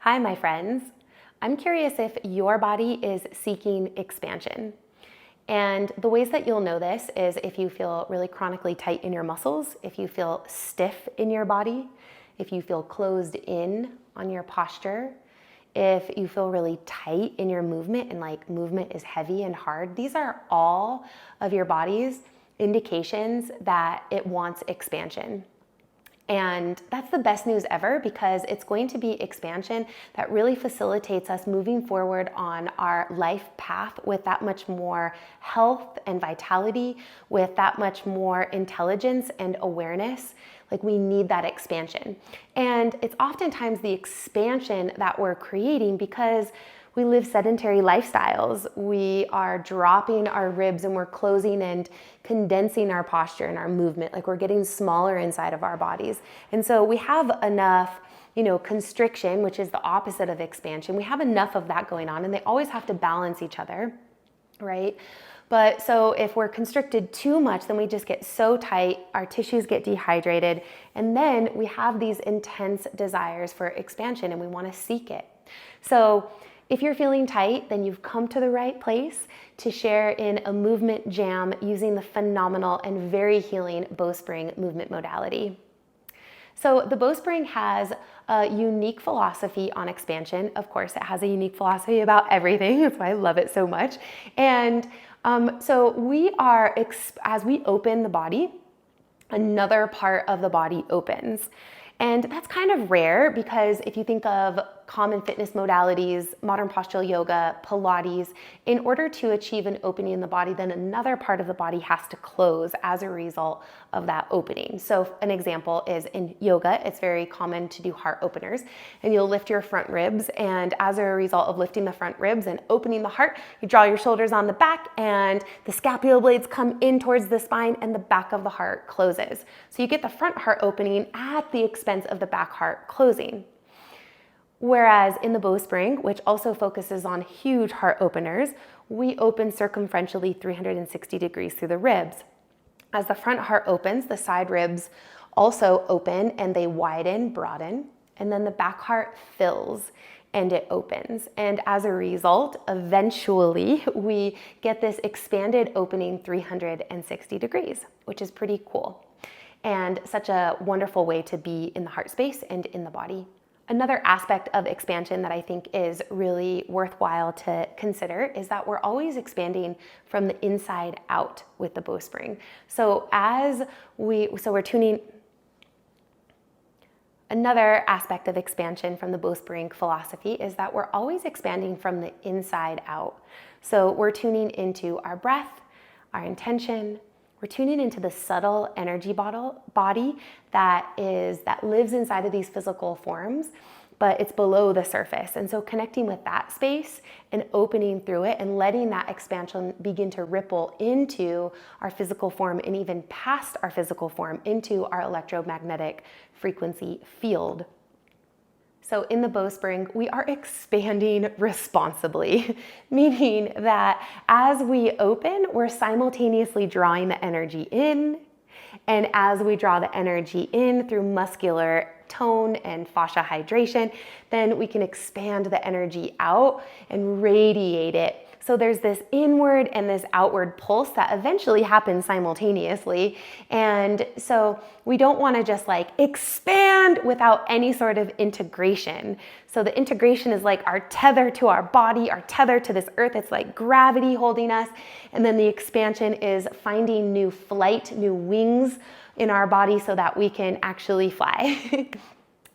Hi, my friends. I'm curious if your body is seeking expansion. And the ways that you'll know this is if you feel really chronically tight in your muscles, if you feel stiff in your body, if you feel closed in on your posture, if you feel really tight in your movement and like movement is heavy and hard. These are all of your body's indications that it wants expansion. And that's the best news ever because it's going to be expansion that really facilitates us moving forward on our life path with that much more health and vitality, with that much more intelligence and awareness. Like we need that expansion. And it's oftentimes the expansion that we're creating because we live sedentary lifestyles. We are dropping our ribs and we're closing and condensing our posture and our movement. Like we're getting smaller inside of our bodies. And so we have enough, constriction, which is the opposite of expansion. We have enough of that going on and they always have to balance each other, right? But so if we're constricted too much, then we just get so tight, our tissues get dehydrated, and then we have these intense desires for expansion and we want to seek it. So if you're feeling tight, then you've come to the right place to share in a movement jam using the phenomenal and very healing Bowspring movement modality. So the Bowspring has a unique philosophy on expansion. Of course, it has a unique philosophy about everything. That's why I love it so much. And so we are, as we open the body, another part of the body opens. And that's kind of rare because if you think of common fitness modalities, modern postural yoga, Pilates, in order to achieve an opening in the body, then another part of the body has to close as a result of that opening. So an example is in yoga, it's very common to do heart openers and you'll lift your front ribs. And as a result of lifting the front ribs and opening the heart, you draw your shoulders on the back and the scapular blades come in towards the spine and the back of the heart closes. So you get the front heart opening at the expense of the back heart closing. Whereas in the Bowspring, which also focuses on huge heart openers, we open circumferentially 360 degrees through the ribs. As the front heart opens, the side ribs also open and they widen, broaden, and then the back heart fills and it opens. And as a result, eventually we get this expanded opening 360 degrees, which is pretty cool. And such a wonderful way to be in the heart space and in the body. Another aspect of expansion that I think is really worthwhile to consider is that we're always expanding from the inside out with the Bowspring. So we're tuning. Another aspect of expansion from the Bowspring philosophy is that we're always expanding from the inside out. So we're tuning into our breath, our intention. We're tuning into the subtle energy body that lives inside of these physical forms, but it's below the surface. And so connecting with that space and opening through it and letting that expansion begin to ripple into our physical form and even past our physical form into our electromagnetic frequency field. So in the Bowspring, we are expanding responsibly, meaning that as we open, we're simultaneously drawing the energy in. And as we draw the energy in through muscular tone and fascia hydration, then we can expand the energy out and radiate it. So there's this inward and this outward pulse that eventually happens simultaneously. And so we don't want to just like expand without any sort of integration. So the integration is like our tether to our body, our tether to this earth. It's like gravity holding us. And then the expansion is finding new flight, new wings in our body so that we can actually fly.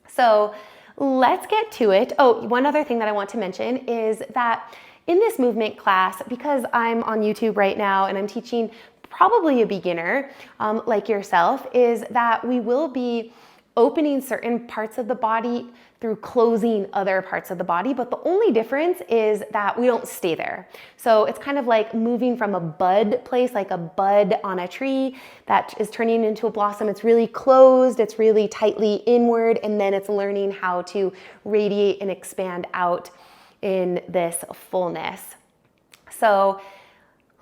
So let's get to it. Oh, one other thing that I want to mention is that in this movement class, because I'm on YouTube right now and I'm teaching probably a beginner like yourself, is that we will be opening certain parts of the body through closing other parts of the body, but the only difference is that we don't stay there. So it's kind of like moving from a bud place, like a bud on a tree that is turning into a blossom. It's really closed, it's really tightly inward, and then it's learning how to radiate and expand out in this fullness. So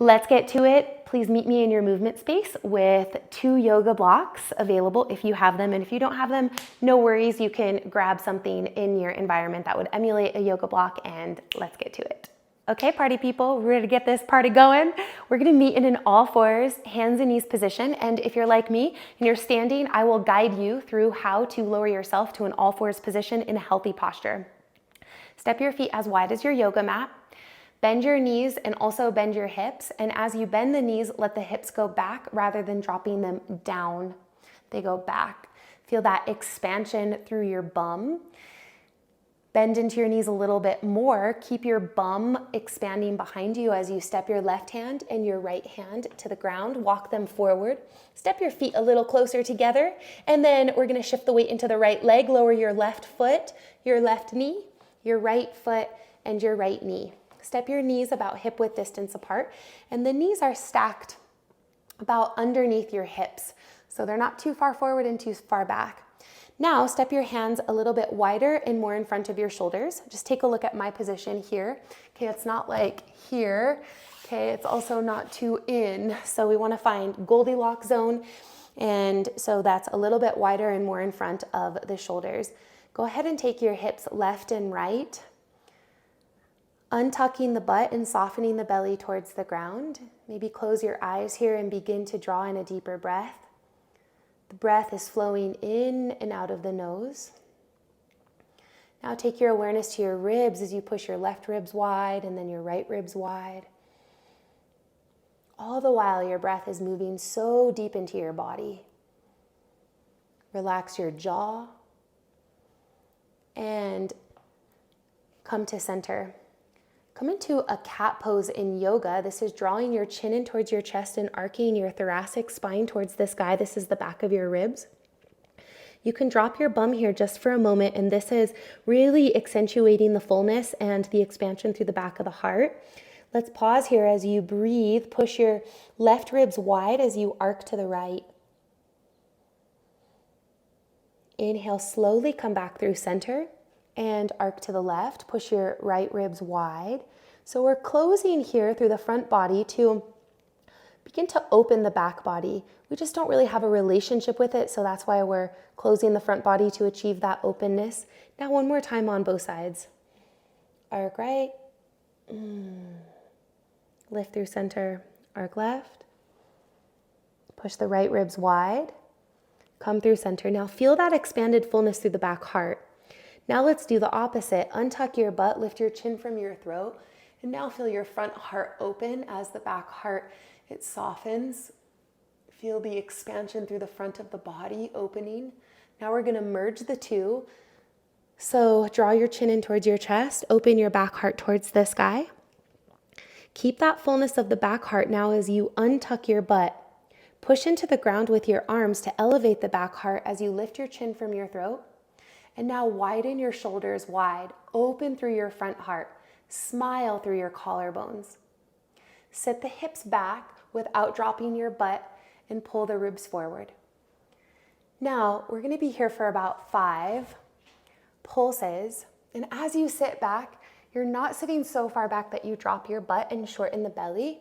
Let's get to it. Please meet me in your movement space with 2 yoga blocks available if you have them. And if you don't have them, no worries. You can grab something in your environment that would emulate a yoga block, and let's get to it. Okay, party people, we're ready to get this party going. We're gonna meet in an all fours, hands and knees position. And if you're like me and you're standing, I will guide you through how to lower yourself to an all fours position in a healthy posture. Step your feet as wide as your yoga mat. Bend your knees and also bend your hips. And as you bend the knees, let the hips go back rather than dropping them down. They go back. Feel that expansion through your bum. Bend into your knees a little bit more. Keep your bum expanding behind you as you step your left hand and your right hand to the ground. Walk them forward. Step your feet a little closer together. And then we're gonna shift the weight into the right leg. Lower your left foot, your left knee, your right foot, and your right knee. Step your knees about hip width distance apart, and the knees are stacked about underneath your hips. So they're not too far forward and too far back. Now step your hands a little bit wider and more in front of your shoulders. Just take a look at my position here. Okay, it's not like here. Okay, it's also not too in. So we wanna find Goldilocks zone. And so that's a little bit wider and more in front of the shoulders. Go ahead and take your hips left and right, untucking the butt and softening the belly towards the ground. Maybe close your eyes here and begin to draw in a deeper breath. The breath is flowing in and out of the nose. Now take your awareness to your ribs as you push your left ribs wide and then your right ribs wide. All the while your breath is moving so deep into your body. Relax your jaw and come to center. Come into a cat pose in yoga. This is drawing your chin in towards your chest and arcing your thoracic spine towards the sky. This is the back of your ribs. You can drop your bum here just for a moment, and this is really accentuating the fullness and the expansion through the back of the heart. Let's pause here as you breathe. Push your left ribs wide as you arc to the right. Inhale, slowly come back through center and arc to the left. Push your right ribs wide. So we're closing here through the front body to begin to open the back body. We just don't really have a relationship with it, so that's why we're closing the front body to achieve that openness. Now one more time on both sides. Arc right. Lift through center, arc left. Push the right ribs wide. Come through center. Now feel that expanded fullness through the back heart. Now let's do the opposite. Untuck your butt, lift your chin from your throat, and now feel your front heart open as the back heart, it softens. Feel the expansion through the front of the body opening. Now we're gonna merge the two. So draw your chin in towards your chest, open your back heart towards the sky. Keep that fullness of the back heart now as you untuck your butt. Push into the ground with your arms to elevate the back heart as you lift your chin from your throat. And now widen your shoulders wide, open through your front heart, smile through your collarbones. Sit the hips back without dropping your butt and pull the ribs forward. Now we're gonna be here for about 5 pulses. And as you sit back, you're not sitting so far back that you drop your butt and shorten the belly.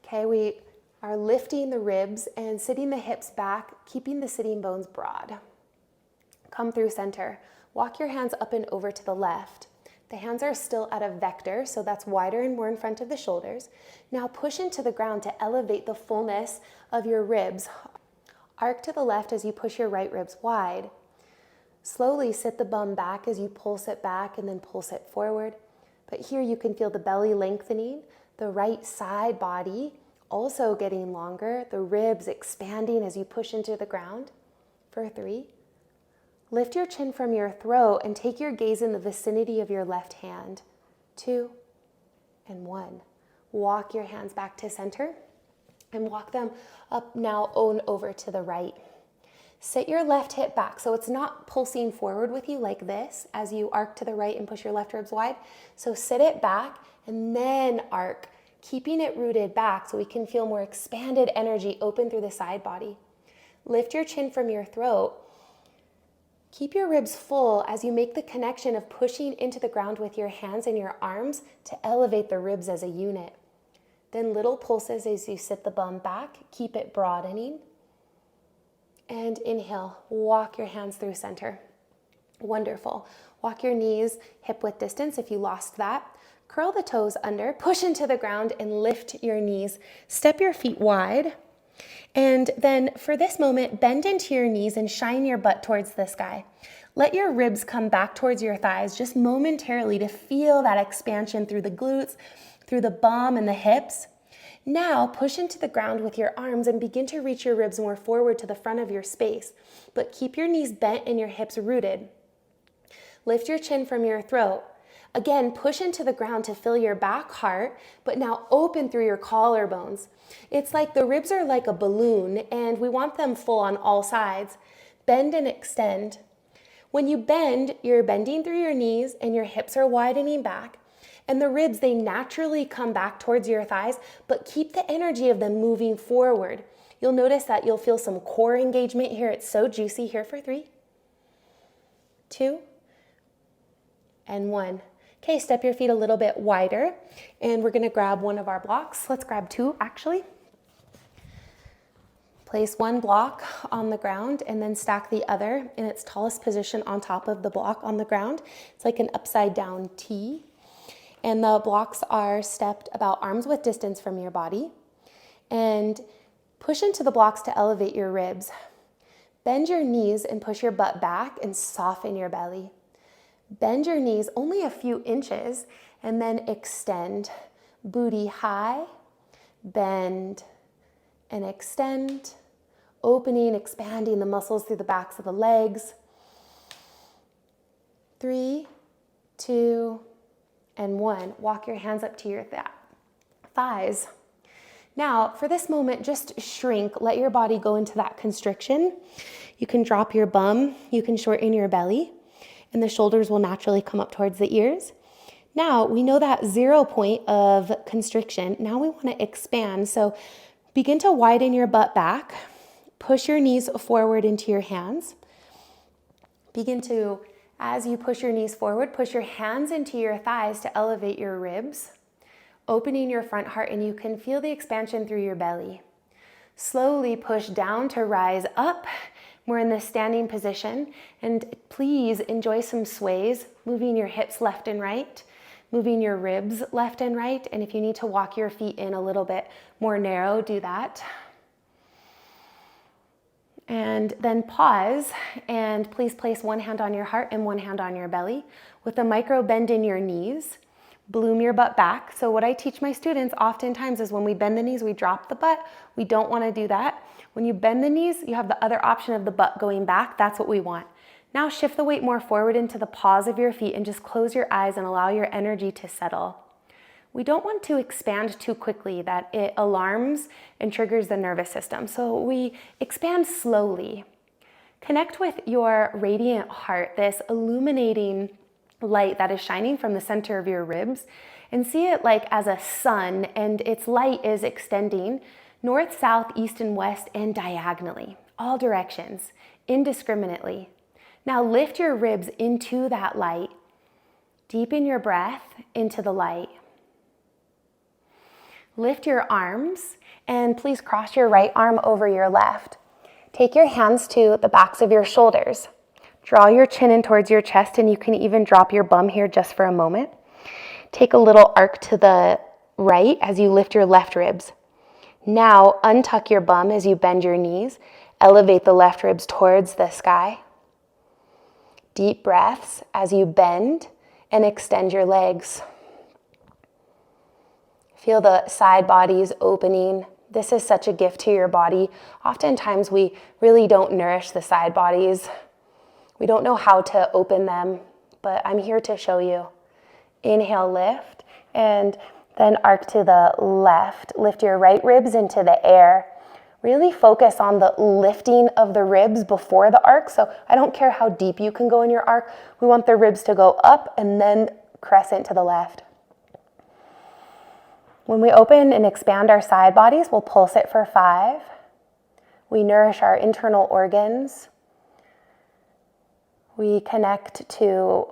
Okay, we are lifting the ribs and sitting the hips back, keeping the sitting bones broad. Come through center. Walk your hands up and over to the left. The hands are still at a vector, so that's wider and more in front of the shoulders. Now push into the ground to elevate the fullness of your ribs. Arc to the left as you push your right ribs wide. Slowly sit the bum back as you pulse it back and then pulse it forward. But here you can feel the belly lengthening, the right side body also getting longer, the ribs expanding as you push into the ground. For 3. Lift your chin from your throat and take your gaze in the vicinity of your left hand. 2 and 1. Walk your hands back to center and walk them up now on over to the right. Sit your left hip back so it's not pulsing forward with you like this as you arc to the right and push your left ribs wide. So sit it back and then arc, keeping it rooted back so we can feel more expanded energy open through the side body. Lift your chin from your throat. Keep your ribs full as you make the connection of pushing into the ground with your hands and your arms to elevate the ribs as a unit. Then little pulses as you sit the bum back. Keep it broadening. And inhale, walk your hands through center. Wonderful. Walk your knees hip width distance if you lost that. Curl the toes under, push into the ground and lift your knees. Step your feet wide. And then for this moment, bend into your knees and shine your butt towards the sky. Let your ribs come back towards your thighs just momentarily to feel that expansion through the glutes, through the bum and the hips. Now push into the ground with your arms and begin to reach your ribs more forward to the front of your space, but keep your knees bent and your hips rooted. Lift your chin from your throat. Again, push into the ground to fill your back heart, but now open through your collarbones. It's like the ribs are like a balloon and we want them full on all sides. Bend and extend. When you bend, you're bending through your knees and your hips are widening back. And the ribs, they naturally come back towards your thighs, but keep the energy of them moving forward. You'll notice that you'll feel some core engagement here. It's so juicy. Here for 3, 2, and 1. Okay, step your feet a little bit wider, and we're gonna grab one of our blocks. Let's grab 2, actually. Place one block on the ground and then stack the other in its tallest position on top of the block on the ground. It's like an upside down T. And the blocks are stepped about arm's width distance from your body. And push into the blocks to elevate your ribs. Bend your knees and push your butt back and soften your belly. Bend your knees only a few inches and then extend. Booty high, bend and extend. Opening, expanding the muscles through the backs of the legs. 3, 2, and 1. Walk your hands up to your thighs. Now, for this moment, just shrink. Let your body go into that constriction. You can drop your bum. You can shorten your belly. And the shoulders will naturally come up towards the ears. Now, we know that 0 point of constriction. Now we want to expand. So begin to widen your butt back. Push your knees forward into your hands. Begin to, as you push your knees forward, push your hands into your thighs to elevate your ribs, opening your front heart, and you can feel the expansion through your belly. Slowly push down to rise up. We're in the standing position, and please enjoy some sways, moving your hips left and right, moving your ribs left and right, and if you need to walk your feet in a little bit more narrow, do that. And then pause, and please place one hand on your heart and one hand on your belly. With a micro bend in your knees, bloom your butt back. So what I teach my students oftentimes is when we bend the knees, we drop the butt. We don't want to do that. When you bend the knees, you have the other option of the butt going back. That's what we want. Now shift the weight more forward into the paws of your feet and just close your eyes and allow your energy to settle. We don't want to expand too quickly that it alarms and triggers the nervous system. So we expand slowly. Connect with your radiant heart, this illuminating light that is shining from the center of your ribs, and see it like as a sun, and its light is extending north, south, east, and west, and diagonally, all directions, indiscriminately. Now lift your ribs into that light. Deepen your breath into the light. Lift your arms, and please cross your right arm over your left. Take your hands to the backs of your shoulders. Draw your chin in towards your chest, and you can even drop your bum here just for a moment. Take a little arc to the right as you lift your left ribs. Now untuck your bum as you bend your knees. Elevate the left ribs towards the sky. Deep breaths as you bend and extend your legs. Feel the side bodies opening. This is such a gift to your body. Oftentimes we really don't nourish the side bodies. We don't know how to open them, but I'm here to show you. Inhale, lift, and then arc to the left. Lift your right ribs into the air. Really focus on the lifting of the ribs before the arc. So I don't care how deep you can go in your arc. We want the ribs to go up and then crescent to the left. When we open and expand our side bodies, we'll pulse it for 5. We nourish our internal organs. We connect to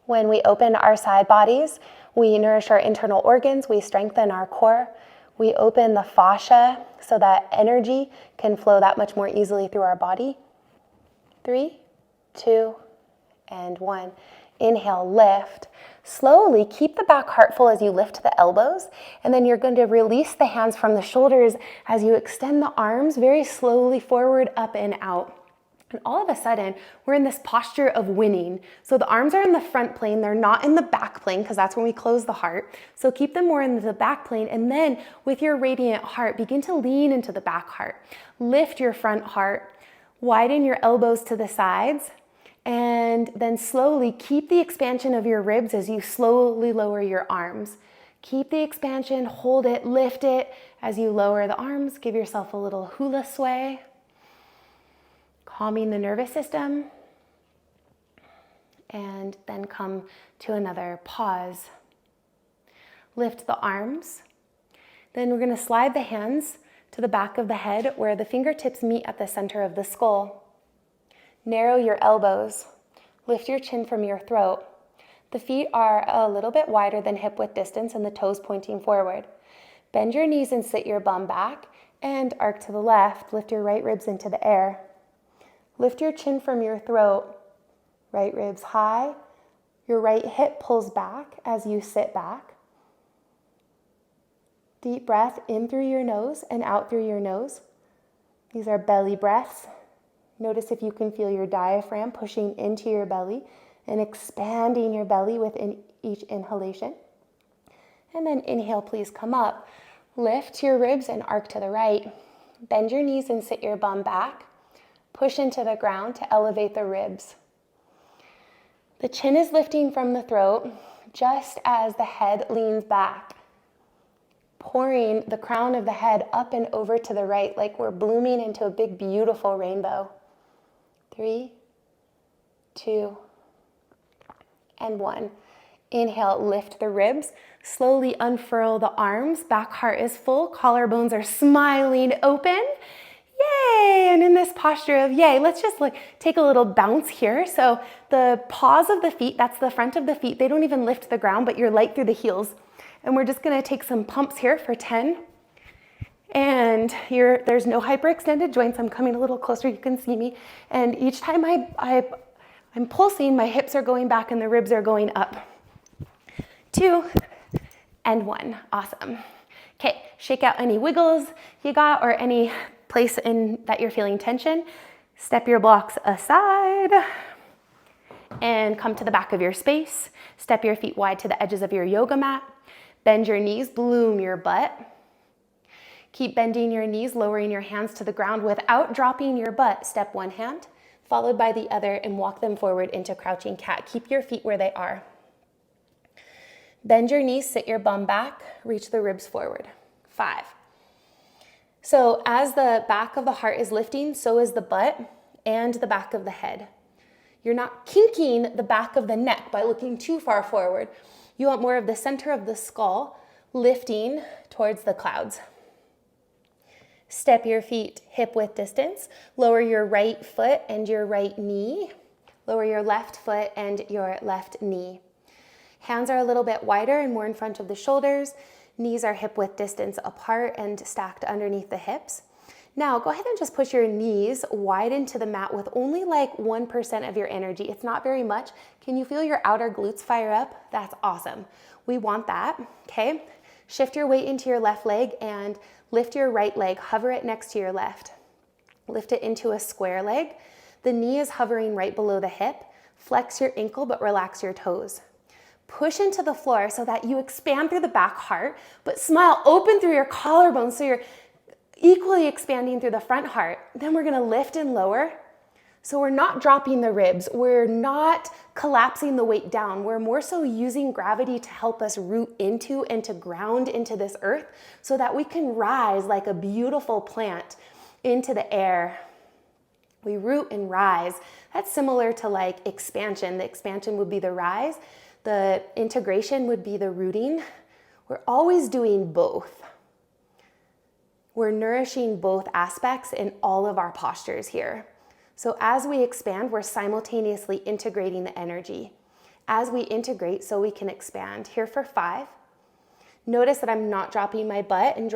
When we open our side bodies, we nourish our internal organs, we strengthen our core, we open the fascia so that energy can flow that much more easily through our body. 3, 2, and 1. Inhale, lift. Slowly keep the back heart full as you lift the elbows, and then you're going to release the hands from the shoulders as you extend the arms very slowly forward, up and out. And all of a sudden, we're in this posture of winning. So the arms are in the front plane, they're not in the back plane because that's when we close the heart. So keep them more in the back plane, and then with your radiant heart, begin to lean into the back heart. Lift your front heart, widen your elbows to the sides, and then slowly keep the expansion of your ribs as you slowly lower your arms. Keep the expansion, hold it, lift it. As you lower the arms, give yourself a little hula sway, calming the nervous system. And then come to another pause. Lift the arms. Then we're going to slide the hands to the back of the head where the fingertips meet at the center of the skull. Narrow your elbows. Lift your chin from your throat. The feet are a little bit wider than hip width distance and the toes pointing forward. Bend your knees and sit your bum back and arc to the left. Lift your right ribs into the air. Lift your chin from your throat. Right ribs high. Your right hip pulls back as you sit back. Deep breath in through your nose and out through your nose. These are belly breaths. Notice if you can feel your diaphragm pushing into your belly and expanding your belly within each inhalation. And then inhale, please come up. Lift your ribs and arc to the right. Bend your knees and sit your bum back. Push into the ground to elevate the ribs. The chin is lifting from the throat just as the head leans back, pouring the crown of the head up and over to the right like we're blooming into a big, beautiful rainbow. 3, 2, and 1. Inhale, lift the ribs. Slowly unfurl the arms. Back heart is full. Collarbones are smiling open. Yay! And in this posture of yay, let's just take a little bounce here. So the paws of the feet, that's the front of the feet, they don't even lift the ground, but you're light through the heels. And we're just going to take some pumps here for 10. And there's no hyperextended joints. I'm coming a little closer, you can see me. And each time I'm pulsing, my hips are going back and the ribs are going up. 2 and 1, awesome. Okay, shake out any wiggles you got or any place that you're feeling tension. Step your blocks aside and come to the back of your space. Step your feet wide to the edges of your yoga mat. Bend your knees, bloom your butt. Keep bending your knees, lowering your hands to the ground without dropping your butt. Step one hand, followed by the other, and walk them forward into crouching cat. Keep your feet where they are. Bend your knees, sit your bum back, reach the ribs forward. 5. So as the back of the heart is lifting, so is the butt and the back of the head. You're not kinking the back of the neck by looking too far forward. You want more of the center of the skull lifting towards the clouds. Step your feet hip width distance. Lower your right foot and your right knee. Lower your left foot and your left knee. Hands are a little bit wider and more in front of the shoulders. Knees are hip width distance apart and stacked underneath the hips. Now go ahead and just push your knees wide into the mat with only like 1% of your energy. It's not very much. Can you feel your outer glutes fire up? That's awesome. We want that, okay? Shift your weight into your left leg and lift your right leg. Hover it next to your left. Lift it into a square leg. The knee is hovering right below the hip. Flex your ankle but relax your toes. Push into the floor so that you expand through the back heart, but smile open through your collarbone so you're equally expanding through the front heart. Then we're gonna lift and lower. So we're not dropping the ribs. We're not collapsing the weight down. We're more so using gravity to help us root into and to ground into this earth so that we can rise like a beautiful plant into the air. We root and rise. That's similar to like expansion. The expansion would be the rise. The integration would be the rooting. We're always doing both. We're nourishing both aspects in all of our postures here. So as we expand, we're simultaneously integrating the energy. as we integrate so we can expand. Here for 5. Notice that I'm not dropping my butt and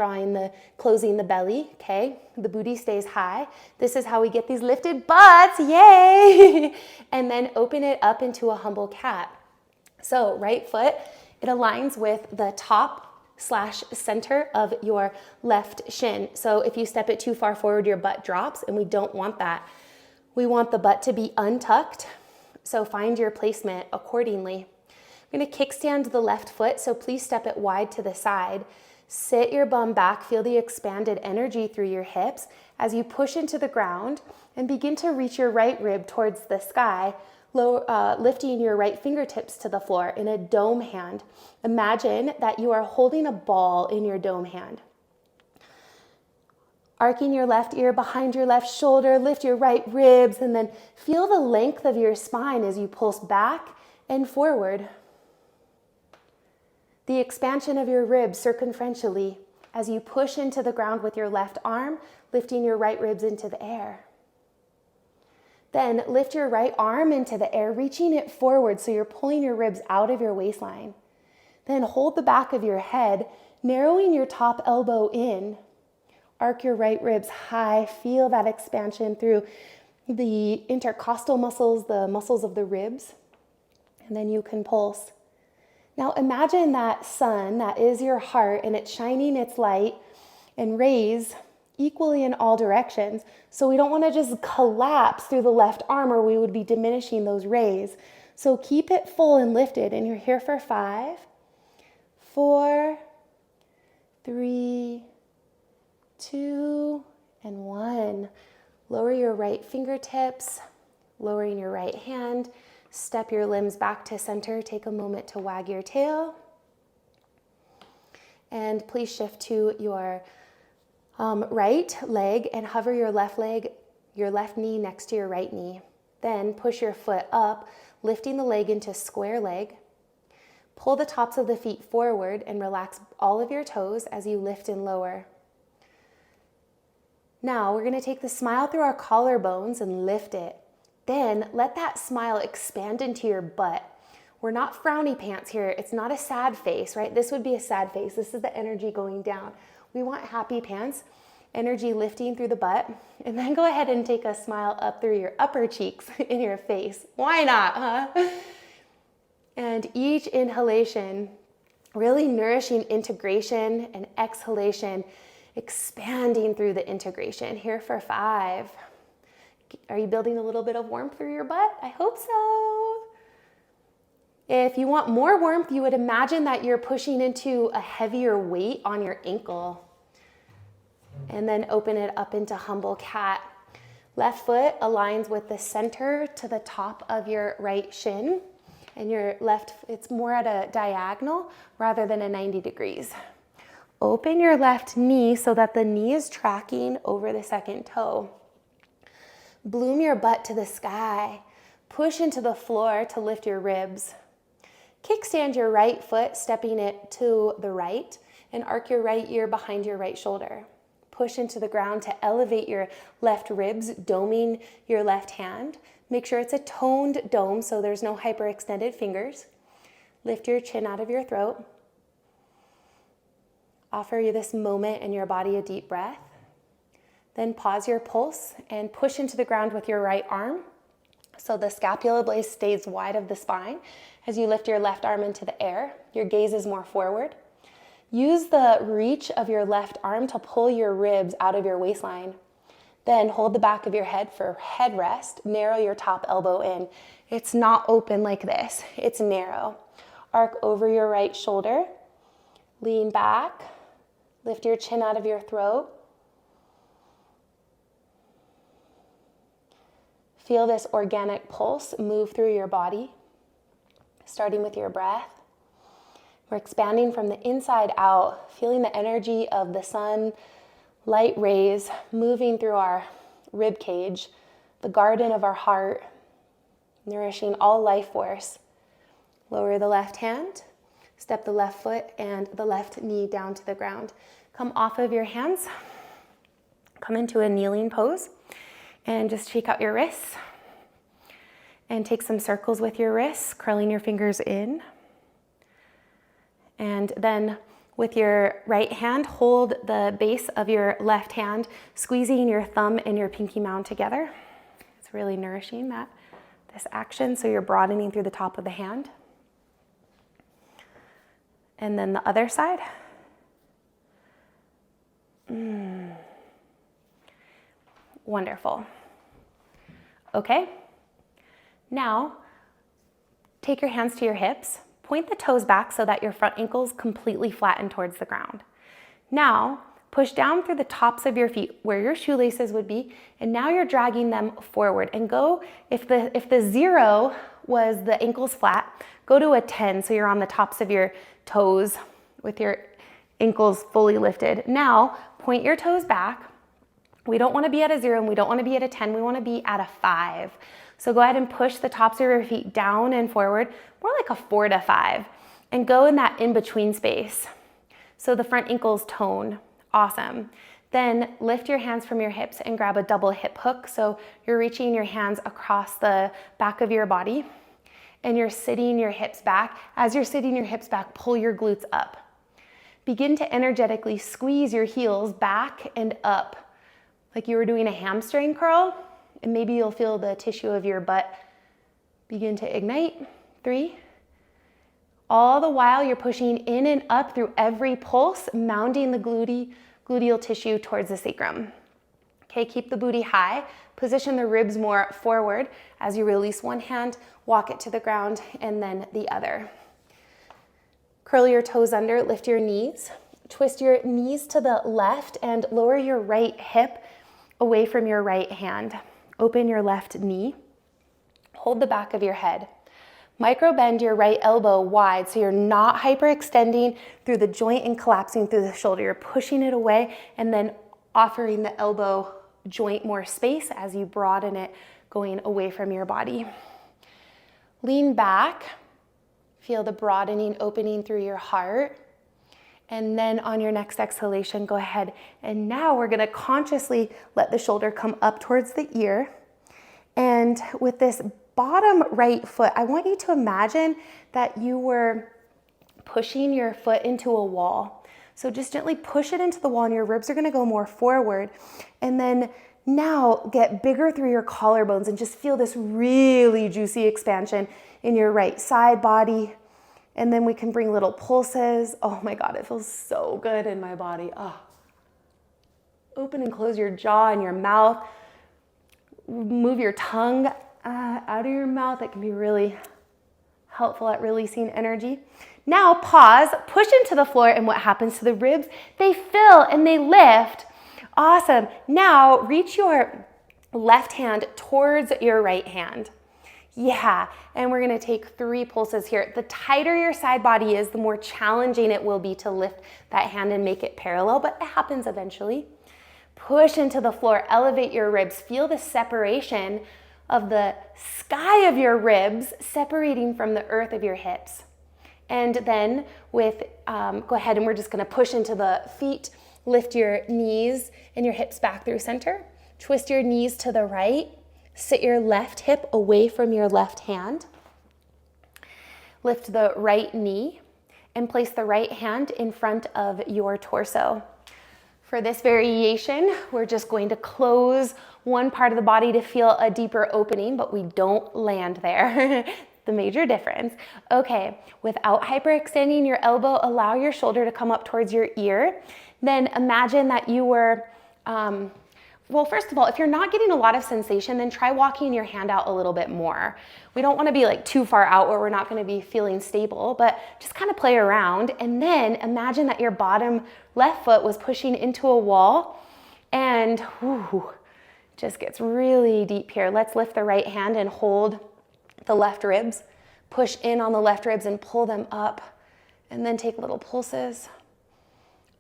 closing the belly, okay? The booty stays high. This is how we get these lifted butts, yay! And then open it up into a humble cat. So right foot, it aligns with the top/center of your left shin. So if you step it too far forward, your butt drops, and we don't want that. We want the butt to be untucked, so find your placement accordingly. I'm going to kickstand the left foot, so please step it wide to the side. Sit your bum back, feel the expanded energy through your hips as you push into the ground and begin to reach your right rib towards the sky, lifting your right fingertips to the floor in a dome hand. Imagine that you are holding a ball in your dome hand. Arcing your left ear behind your left shoulder, lift your right ribs, and then feel the length of your spine as you pulse back and forward. The expansion of your ribs circumferentially as you push into the ground with your left arm, lifting your right ribs into the air. Then lift your right arm into the air, reaching it forward so you're pulling your ribs out of your waistline. Then hold the back of your head, narrowing your top elbow in. Arc your right ribs high, feel that expansion through the intercostal muscles, the muscles of the ribs, and then you can pulse. Now imagine that sun that is your heart, and it's shining its light and rays equally in all directions. So we don't want to just collapse through the left arm, or we would be diminishing those rays. So keep it full and lifted, and you're here for 5, 4, 3, 2, and 1. Lower your right fingertips, lowering your right hand. Step your limbs back to center. Take a moment to wag your tail. And please shift to your right leg and hover your left knee next to your right knee. Then push your foot up, lifting the leg into square leg. Pull the tops of the feet forward and relax all of your toes as you lift and lower. Now we're going to take the smile through our collarbones and lift it. Then let that smile expand into your butt. We're not frowny pants here. It's not a sad face, right? This would be a sad face. This is the energy going down. We want happy pants, energy lifting through the butt. And then go ahead and take a smile up through your upper cheeks in your face. Why not, huh? And each inhalation, really nourishing integration, and exhalation, expanding through the integration. Here for 5. Are you building a little bit of warmth through your butt? I hope so. If you want more warmth, you would imagine that you're pushing into a heavier weight on your ankle. And then open it up into humble cat. Left foot aligns with the center to the top of your right shin. And your left, it's more at a diagonal rather than a 90 degrees. Open your left knee so that the knee is tracking over the second toe. Bloom your butt to the sky. Push into the floor to lift your ribs. Kickstand your right foot, stepping it to the right, and arc your right ear behind your right shoulder. Push into the ground to elevate your left ribs, doming your left hand. Make sure it's a toned dome so there's no hyperextended fingers. Lift your chin out of your throat. Offer you this moment in your body a deep breath. Then pause your pulse and push into the ground with your right arm so the scapula blade stays wide of the spine. As you lift your left arm into the air, your gaze is more forward. Use the reach of your left arm to pull your ribs out of your waistline. Then hold the back of your head for head rest. Narrow your top elbow in. It's not open like this. It's narrow. Arc over your right shoulder. Lean back. Lift your chin out of your throat. Feel this organic pulse move through your body, starting with your breath. We're expanding from the inside out, feeling the energy of the sun, light rays moving through our rib cage, the garden of our heart, nourishing all life force. Lower the left hand, step the left foot and the left knee down to the ground. Come off of your hands, come into a kneeling pose, and just shake out your wrists. And take some circles with your wrists, curling your fingers in. And then with your right hand, hold the base of your left hand, squeezing your thumb and your pinky mound together. It's really nourishing this action, so you're broadening through the top of the hand. And then the other side. Wonderful. Okay. Now, take your hands to your hips. Point the toes back so that your front ankles completely flatten towards the ground. Now, push down through the tops of your feet where your shoelaces would be, and now you're dragging them forward. And go, if the 0 was the ankles flat, go to a 10 so you're on the tops of your toes with your ankles fully lifted. Now, point your toes back. We don't want to be at a 0 and we don't want to be at a 10. We want to be at a 5. So go ahead and push the tops of your feet down and forward, more like a 4 to 5, and go in that in-between space. So the front ankles tone. Awesome. Then lift your hands from your hips and grab a double hip hook. So you're reaching your hands across the back of your body and you're sitting your hips back. As you're sitting your hips back, pull your glutes up. Begin to energetically squeeze your heels back and up like you were doing a hamstring curl. And maybe you'll feel the tissue of your butt begin to ignite. 3. All the while you're pushing in and up through every pulse, mounding the gluteal tissue towards the sacrum. Okay, keep the booty high. Position the ribs more forward. As you release one hand, walk it to the ground and then the other. Curl your toes under, lift your knees. Twist your knees to the left and lower your right hip away from your right hand. Open your left knee. Hold the back of your head. Micro bend your right elbow wide so you're not hyperextending through the joint and collapsing through the shoulder. You're pushing it away and then offering the elbow joint more space as you broaden it, going away from your body. Lean back. Feel the broadening, opening through your heart. And then on your next exhalation, go ahead. And now we're gonna consciously let the shoulder come up towards the ear. And with this bottom right foot, I want you to imagine that you were pushing your foot into a wall. So just gently push it into the wall and your ribs are gonna go more forward. And then now get bigger through your collarbones and just feel this really juicy expansion in your right side body. And then we can bring little pulses. Oh my God, it feels so good in my body. Oh. Open and close your jaw and your mouth. Move your tongue out of your mouth. That can be really helpful at releasing energy. Now pause, push into the floor, and what happens to the ribs? They fill and they lift. Awesome. Now reach your left hand towards your right hand. Yeah, and we're gonna take 3 pulses here. The tighter your side body is, the more challenging it will be to lift that hand and make it parallel, but it happens eventually. Push into the floor, elevate your ribs. Feel the separation of the sky of your ribs separating from the earth of your hips. And then go ahead and we're just gonna push into the feet, lift your knees and your hips back through center. Twist your knees to the right. Sit your left hip away from your left hand. Lift the right knee and place the right hand in front of your torso. For this variation, we're just going to close one part of the body to feel a deeper opening, but we don't land there. The major difference. Okay, without hyperextending your elbow, allow your shoulder to come up towards your ear. Then imagine that you were, well, first of all, if you're not getting a lot of sensation, then try walking your hand out a little bit more. We don't want to be like too far out where we're not going to be feeling stable, but just kind of play around. And then imagine that your bottom left foot was pushing into a wall and just gets really deep here. Let's lift the right hand and hold the left ribs. Push in on the left ribs and pull them up. And then take little pulses,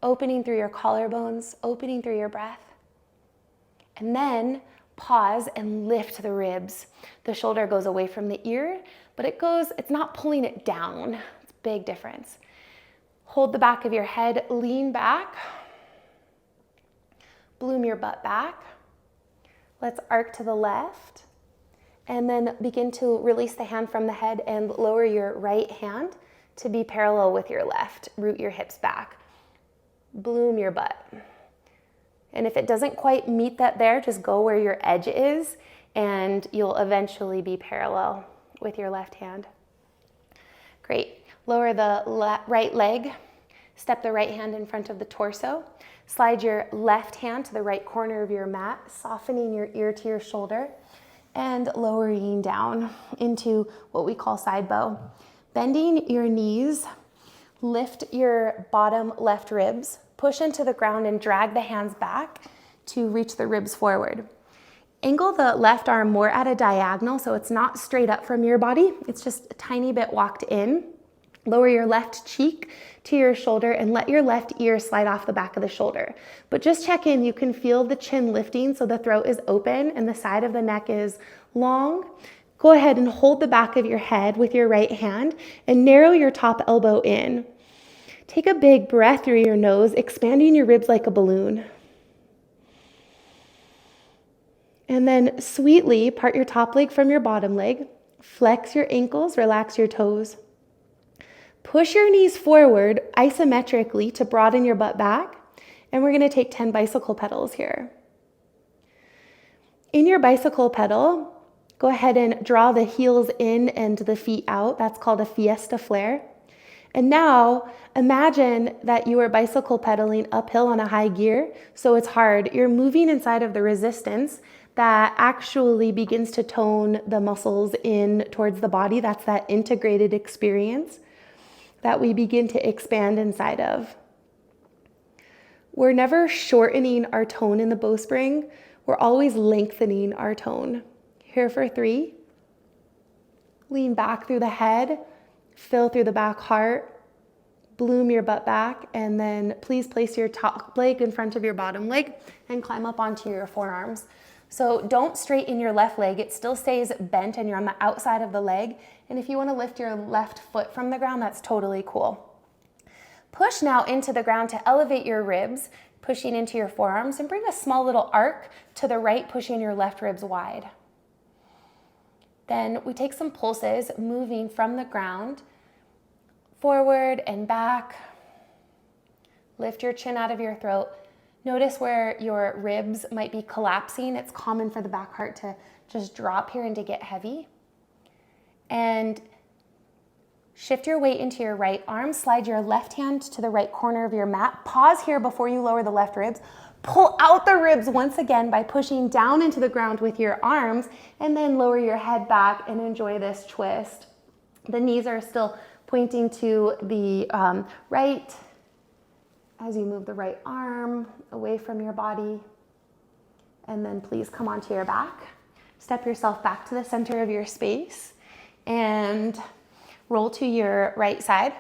opening through your collarbones, opening through your breath. And then pause and lift the ribs. The shoulder goes away from the ear, but it's not pulling it down. It's a big difference. Hold the back of your head, lean back. Bloom your butt back. Let's arc to the left. And then begin to release the hand from the head and lower your right hand to be parallel with your left. Root your hips back. Bloom your butt. And if it doesn't quite meet that there, just go where your edge is and you'll eventually be parallel with your left hand. Great. Lower the right leg. Step the right hand in front of the torso. Slide your left hand to the right corner of your mat, softening your ear to your shoulder and lowering down into what we call side bow. Bending your knees, lift your bottom left ribs, push into the ground and drag the hands back to reach the ribs forward. Angle the left arm more at a diagonal so it's not straight up from your body, it's just a tiny bit walked in. Lower your left cheek to your shoulder and let your left ear slide off the back of the shoulder. But just check in, you can feel the chin lifting so the throat is open and the side of the neck is long. Go ahead and hold the back of your head with your right hand and narrow your top elbow in. Take a big breath through your nose, expanding your ribs like a balloon. And then sweetly part your top leg from your bottom leg. Flex your ankles, relax your toes. Push your knees forward isometrically to broaden your butt back. And we're going to take 10 bicycle pedals here. In your bicycle pedal, go ahead and draw the heels in and the feet out. That's called a fiesta flare. And now imagine that you are bicycle pedaling uphill on a high gear, so it's hard. You're moving inside of the resistance that actually begins to tone the muscles in towards the body. That's that integrated experience that we begin to expand inside of. We're never shortening our tone in the bowspring. We're always lengthening our tone. Here for 3. Lean back through the head, fill through the back heart, bloom your butt back, and then please place your top leg in front of your bottom leg and climb up onto your forearms. So don't straighten your left leg. It still stays bent and you're on the outside of the leg. And if you want to lift your left foot from the ground, that's totally cool. Push now into the ground to elevate your ribs, pushing into your forearms, and bring a small little arc to the right, pushing your left ribs wide. Then we take some pulses, moving from the ground, forward and back. Lift your chin out of your throat. Notice where your ribs might be collapsing. It's common for the back heart to just drop here and to get heavy. And shift your weight into your right arm. Slide your left hand to the right corner of your mat. Pause here before you lower the left ribs. Pull out the ribs once again by pushing down into the ground with your arms, and then lower your head back and enjoy this twist. The knees are still pointing to the right as you move the right arm away from your body. And then please come onto your back. Step yourself back to the center of your space and roll to your right side.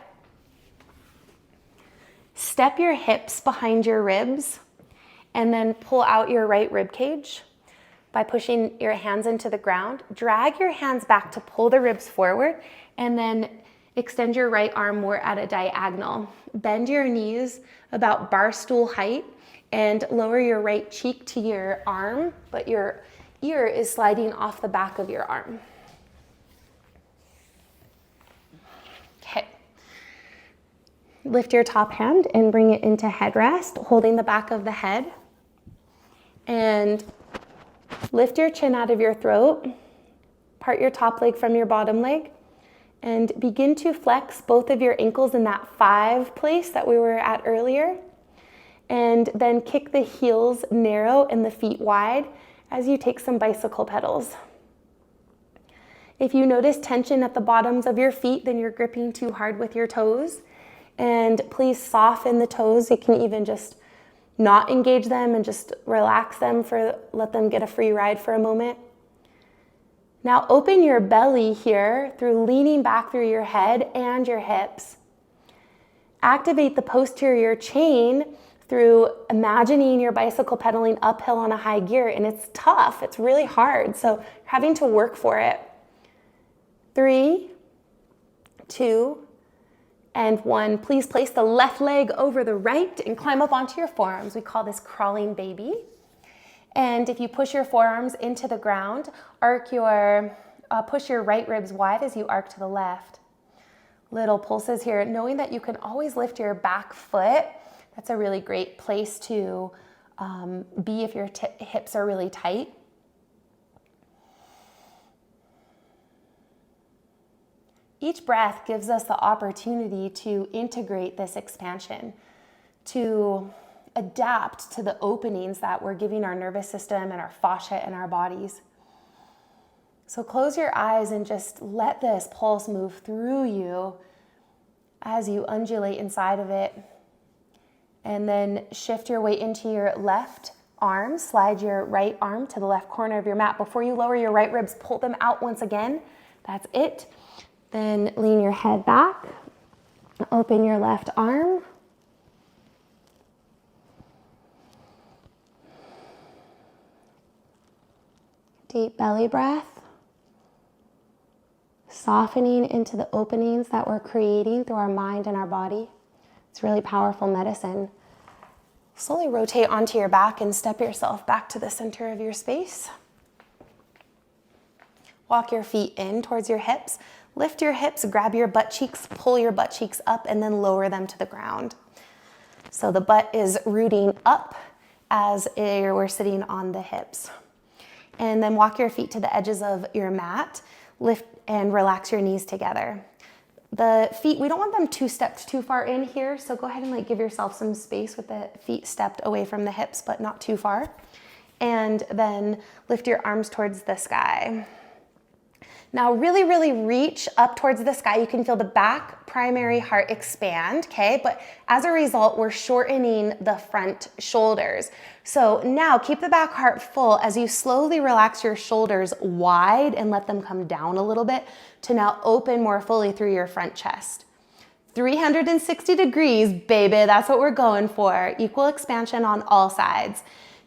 Step your hips behind your ribs and then pull out your right rib cage by pushing your hands into the ground. Drag your hands back to pull the ribs forward and then extend your right arm more at a diagonal. Bend your knees about bar stool height and lower your right cheek to your arm, but your ear is sliding off the back of your arm. Okay. Lift your top hand and bring it into headrest, holding the back of the head. And lift your chin out of your throat. Part your top leg from your bottom leg. And begin to flex both of your ankles in that 5 place that we were at earlier. And then kick the heels narrow and the feet wide as you take some bicycle pedals. If you notice tension at the bottoms of your feet, then you're gripping too hard with your toes. And please soften the toes. You can even just not engage them and just relax them let them get a free ride for a moment. Now open your belly here through leaning back through your head and your hips. Activate the posterior chain through imagining your bicycle pedaling uphill on a high gear, and it's tough, it's really hard, so you're having to work for it. 3, 2, and 1. Please place the left leg over the right and climb up onto your forearms. We call this crawling baby. And if you push your forearms into the ground, arc your push your right ribs wide as you arc to the left. Little pulses here, knowing that you can always lift your back foot. That's a really great place to be if your hips are really tight. Each breath gives us the opportunity to integrate this expansion, to adapt to the openings that we're giving our nervous system and our fascia in our bodies. So close your eyes and just let this pulse move through you as you undulate inside of it. And then shift your weight into your left arm. Slide your right arm to the left corner of your mat. Before you lower your right ribs, pull them out once again. That's it. Then lean your head back. Open your left arm. Deep belly breath. Softening into the openings that we're creating through our mind and our body. It's really powerful medicine. Slowly rotate onto your back and step yourself back to the center of your space. Walk your feet in towards your hips. Lift your hips, grab your butt cheeks, pull your butt cheeks up, and then lower them to the ground. So the butt is rooting up as we're sitting on the hips. And then walk your feet to the edges of your mat. Lift and relax your knees together. The feet, we don't want them stepped too far in here, so go ahead and give yourself some space with the feet stepped away from the hips, but not too far. And then lift your arms towards the sky. Now really, really reach up towards the sky. You can feel the back primary heart expand, okay? But as a result, we're shortening the front shoulders. So now keep the back heart full as you slowly relax your shoulders wide and let them come down a little bit to now open more fully through your front chest. 360 degrees, baby, that's what we're going for. Equal expansion on all sides.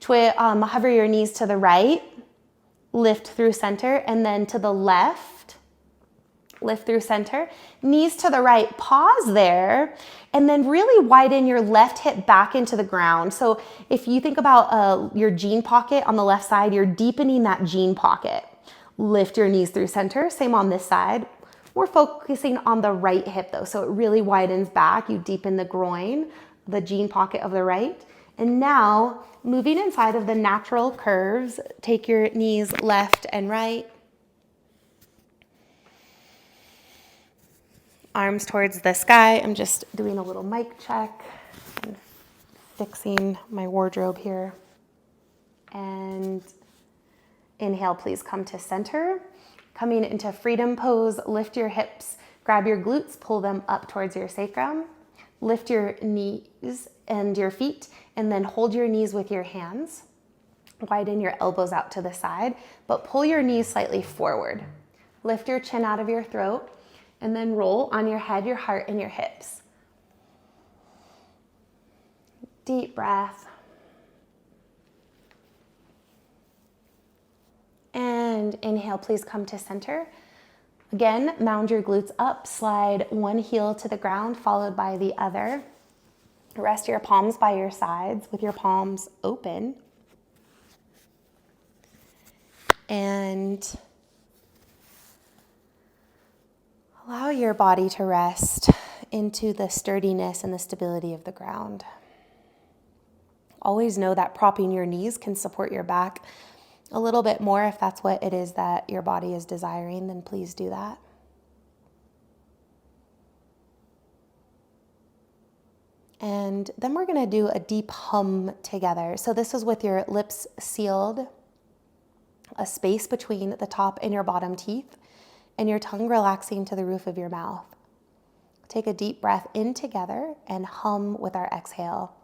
Hover your knees to the right. Lift through center, and then to the left, lift through center, knees to the right, pause there, and then really widen your left hip back into the ground. So if you think about your jean pocket on the left side, you're deepening that jean pocket. Lift your knees through center, same on this side. We're focusing on the right hip though, so it really widens back. You deepen the groin, the jean pocket of the right. And now, moving inside of the natural curves, take your knees left and right. Arms towards the sky. I'm just doing a little mic check and fixing my wardrobe here. And inhale, please come to center. Coming into freedom pose, lift your hips, grab your glutes, pull them up towards your sacrum. Lift your knees and your feet, and then hold your knees with your hands. Widen your elbows out to the side, but pull your knees slightly forward. Lift your chin out of your throat, and then roll on your head, your heart, and your hips. Deep breath. And inhale, please come to center. Again, mound your glutes up, slide one heel to the ground, followed by the other. Rest your palms by your sides with your palms open. And allow your body to rest into the sturdiness and the stability of the ground. Always know that propping your knees can support your back a little bit more. If that's what it is that your body is desiring, then please do that. And then we're gonna do a deep hum together. So this is with your lips sealed, a space between the top and your bottom teeth, and your tongue relaxing to the roof of your mouth. Take a deep breath in together and hum with our exhale.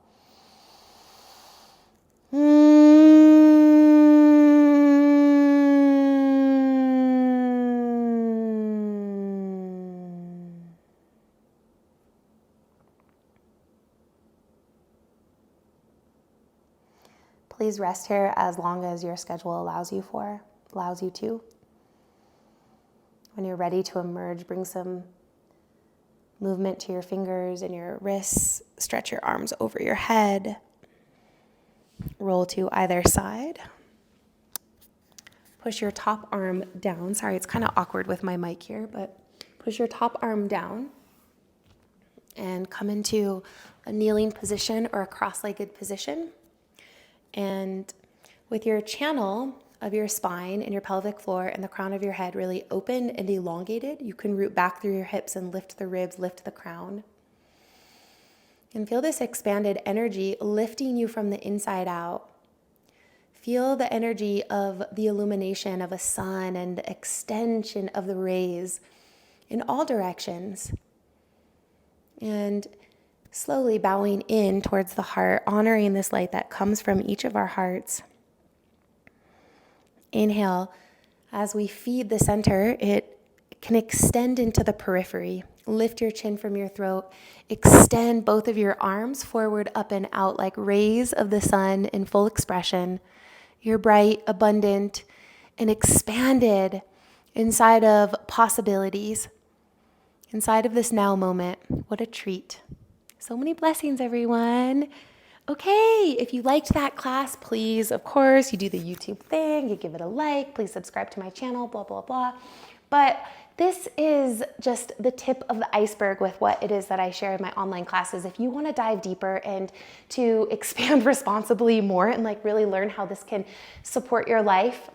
Please rest here as long as your schedule allows you to. When you're ready to emerge, bring some movement to your fingers and your wrists. Stretch your arms over your head. Roll to either side. push your top arm down. Sorry, it's kind of awkward with my mic here, but push your top arm down and come into a kneeling position or a cross-legged position. And with your channel of your spine and your pelvic floor and the crown of your head really open and elongated, you can root back through your hips and lift the ribs, lift the crown. And feel this expanded energy lifting you from the inside out. Feel the energy of the illumination of a sun and the extension of the rays in all directions. And slowly bowing in towards the heart, honoring this light that comes from each of our hearts. Inhale. As we feed the center, it can extend into the periphery. Lift your chin from your throat. Extend both of your arms forward, up, and out like rays of the sun in full expression. You're bright, abundant, and expanded inside of possibilities, inside of this now moment. What a treat. So many blessings, everyone. Okay, if you liked that class, please, of course, you do the YouTube thing, you give it a like, please subscribe to my channel, blah, blah, blah. But this is just the tip of the iceberg with what it is that I share in my online classes. If you want to dive deeper and to expand responsibly more and like really learn how this can support your life,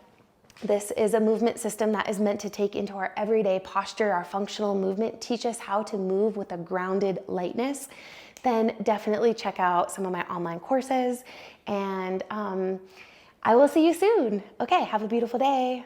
this is a movement system that is meant to take into our everyday posture, our functional movement, teach us how to move with a grounded lightness, then definitely check out some of my online courses. And I will see you soon. Okay, have a beautiful day.